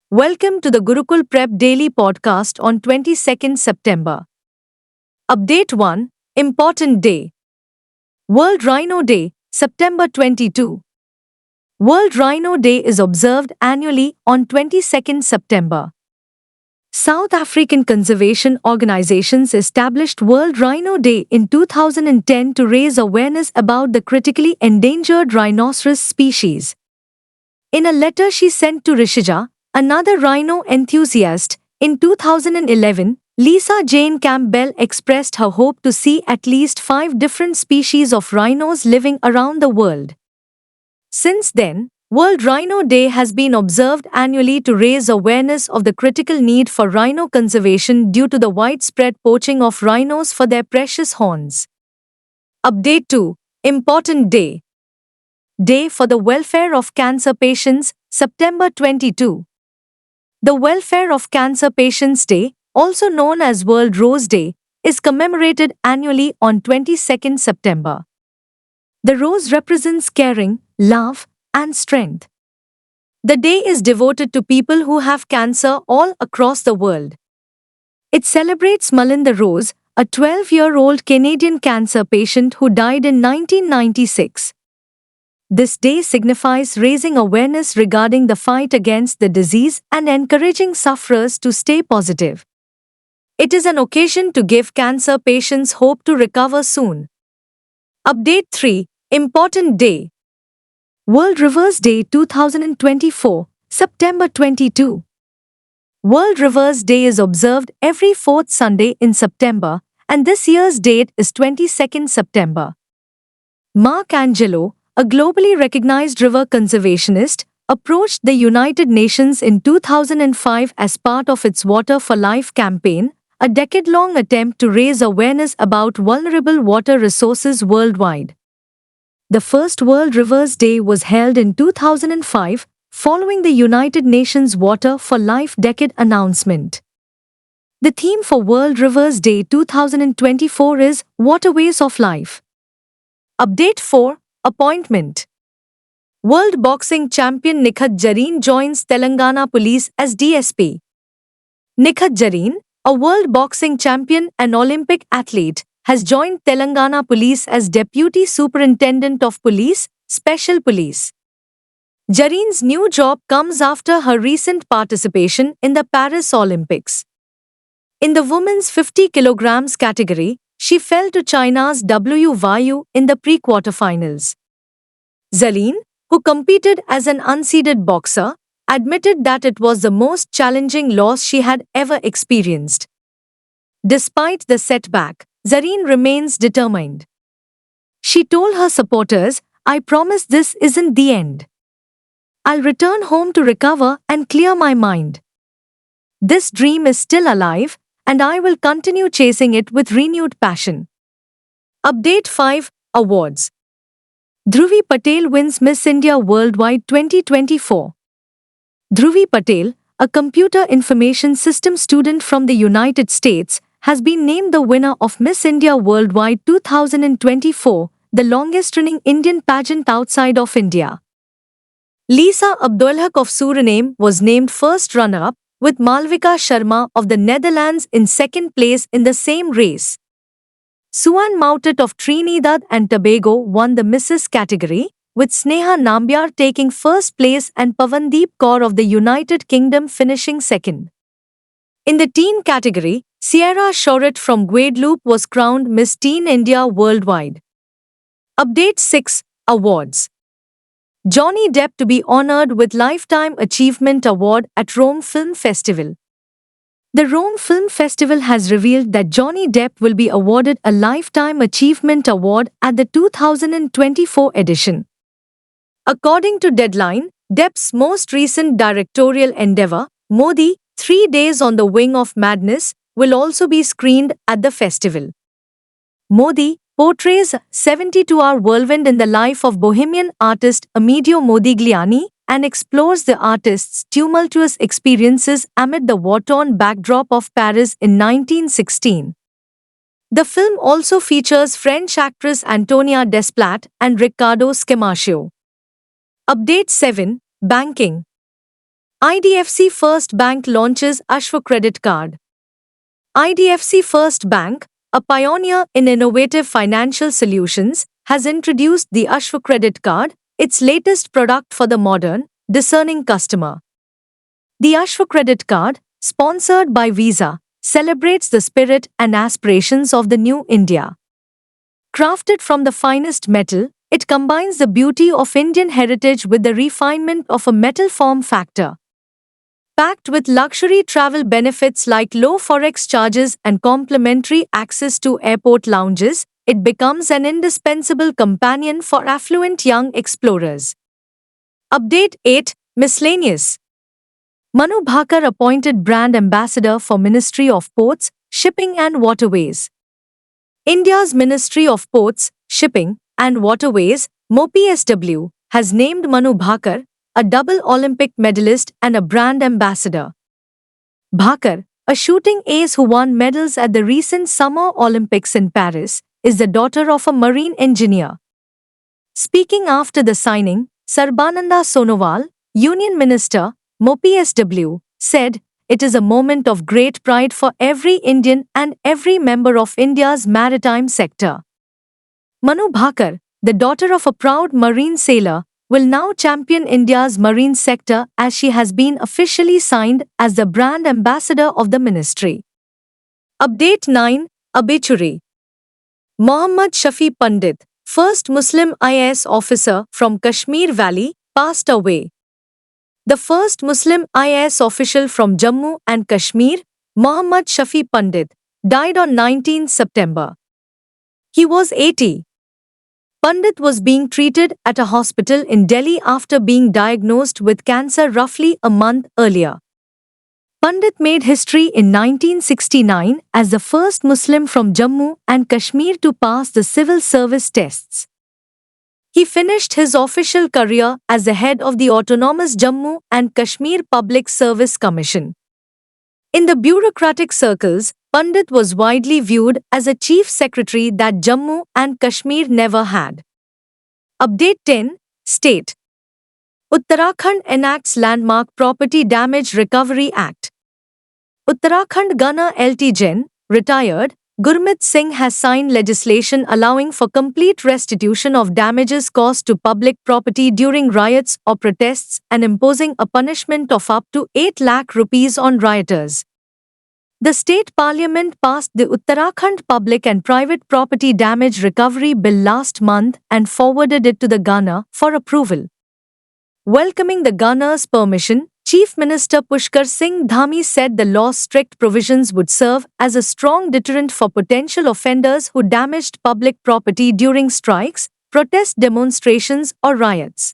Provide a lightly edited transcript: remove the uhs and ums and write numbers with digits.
Welcome to the Gurukul Prep Daily Podcast on 22nd September. Update 1. Important Day. World Rhino Day, September 22. World Rhino Day is observed annually on 22nd September. South African conservation organizations established World Rhino Day in 2010 to raise awareness about the critically endangered rhinoceros species. In a letter she sent to Rishija, another rhino enthusiast, in 2011, Lisa Jane Campbell expressed her hope to see at least 5 different species of rhinos living around the world. Since then, World Rhino Day has been observed annually to raise awareness of the critical need for rhino conservation due to the widespread poaching of rhinos for their precious horns. Update 2. Important Day. Day for the Welfare of Cancer Patients, September 22. The Welfare of Cancer Patients Day, also known as World Rose Day, is commemorated annually on 22nd September. The rose represents caring, love, and strength. The day is devoted to people who have cancer all across the world. It celebrates Melinda Rose, a 12-year-old Canadian cancer patient who died in 1996. This day signifies raising awareness regarding the fight against the disease and encouraging sufferers to stay positive. It is an occasion to give cancer patients hope to recover soon. Update 3. Important Day. World Rivers Day 2024, September 22. World Rivers Day is observed every fourth Sunday in September, and this year's date is 22nd September. Mark Angelo, a globally recognized river conservationist, approached the United Nations in 2005 as part of its Water for Life campaign, a decade-long attempt to raise awareness about vulnerable water resources worldwide. The first World Rivers Day was held in 2005, following the United Nations Water for Life Decade announcement. The theme for World Rivers Day 2024 is Waterways of Life. Update 4. Appointment. World Boxing Champion Nikhat Jareen joins Telangana Police as DSP. Nikhat Jareen, a World Boxing Champion and Olympic athlete, has joined Telangana Police as Deputy Superintendent of Police, Special Police. Jareen's new job comes after her recent participation in the Paris Olympics. In the women's 50 kilograms category, she fell to China's Wu Wei in the pre-quarterfinals. Jareen, who competed as an unseeded boxer, admitted that it was the most challenging loss she had ever experienced. Despite the setback, Jareen remains determined. She told her supporters, "I promise this isn't the end. I'll return home to recover and clear my mind. This dream is still alive, and I will continue chasing it with renewed passion." Update 5. Awards. Dhruvi Patel wins Miss India Worldwide 2024. Dhruvi Patel, a computer information system student from the United States, has been named the winner of Miss India Worldwide 2024, the longest-running Indian pageant outside of India. Lisa Abdulhak of Suriname was named first runner-up, with Malvika Sharma of the Netherlands in second place in the same race. Suan Moutet of Trinidad and Tobago won the Mrs. category, with Sneha Nambiar taking first place and Pavandeep Kaur of the United Kingdom finishing second. In the teen category, Sierra Choret from Guadeloupe was crowned Miss Teen India Worldwide. Update 6. Awards. Johnny Depp to be honored with Lifetime Achievement Award at Rome Film Festival. The Rome Film Festival has revealed that Johnny Depp will be awarded a Lifetime Achievement Award at the 2024 edition. According to Deadline, Depp's most recent directorial endeavor, Modi, 3 Days on the Wing of Madness, will also be screened at the festival. Modi portrays a 72-hour whirlwind in the life of bohemian artist Amedeo Modigliani and explores the artist's tumultuous experiences amid the war-torn backdrop of Paris in 1916. The film also features French actress Antonia Desplat and Riccardo Scamarcio. Update 7. Banking. IDFC First Bank launches Ashwa Credit Card. IDFC First Bank, a pioneer in innovative financial solutions, has introduced the Ashwa Credit Card, its latest product for the modern, discerning customer. The Ashwa Credit Card, sponsored by Visa, celebrates the spirit and aspirations of the new India. Crafted from the finest metal, it combines the beauty of Indian heritage with the refinement of a metal form factor. Packed with luxury travel benefits like low forex charges and complimentary access to airport lounges, it becomes an indispensable companion for affluent young explorers. Update 8. Miscellaneous. Manu Bhakar appointed Brand Ambassador for Ministry of Ports, Shipping and Waterways. India's Ministry of Ports, Shipping and Waterways, MoPSW, has named Manu Bhakar, a double Olympic medalist and a brand ambassador. Bhakar, a shooting ace who won medals at the recent Summer Olympics in Paris, is the daughter of a marine engineer. Speaking after the signing, Sarbananda Sonowal, Union Minister, MoPSW, said, "It is a moment of great pride for every Indian and every member of India's maritime sector." Manu Bhakar, the daughter of a proud marine sailor, will now champion India's marine sector as she has been officially signed as the brand ambassador of the ministry. Update 9. Obituary. Mohammad Shafi Pandit, first Muslim IAS officer from Kashmir Valley, passed away. The first Muslim IAS official from Jammu and Kashmir, Mohammad Shafi Pandit, died on 19 September. He was 80. Pandit was being treated at a hospital in Delhi after being diagnosed with cancer roughly a month earlier. Pandit made history in 1969 as the first Muslim from Jammu and Kashmir to pass the civil service tests. He finished his official career as the head of the autonomous Jammu and Kashmir Public Service Commission. In the bureaucratic circles, Pandit was widely viewed as a chief secretary that Jammu and Kashmir never had. Update 10. State. Uttarakhand enacts Landmark Property Damage Recovery Act. Uttarakhand Gunner LT Gen, retired, Gurmit Singh has signed legislation allowing for complete restitution of damages caused to public property during riots or protests and imposing a punishment of up to 8 lakh rupees on rioters. The state parliament passed the Uttarakhand Public and Private Property Damage Recovery Bill last month and forwarded it to the Gunner for approval. Welcoming the Gunner's permission, Chief Minister Pushkar Singh Dhami said the law's strict provisions would serve as a strong deterrent for potential offenders who damaged public property during strikes, protest demonstrations or riots.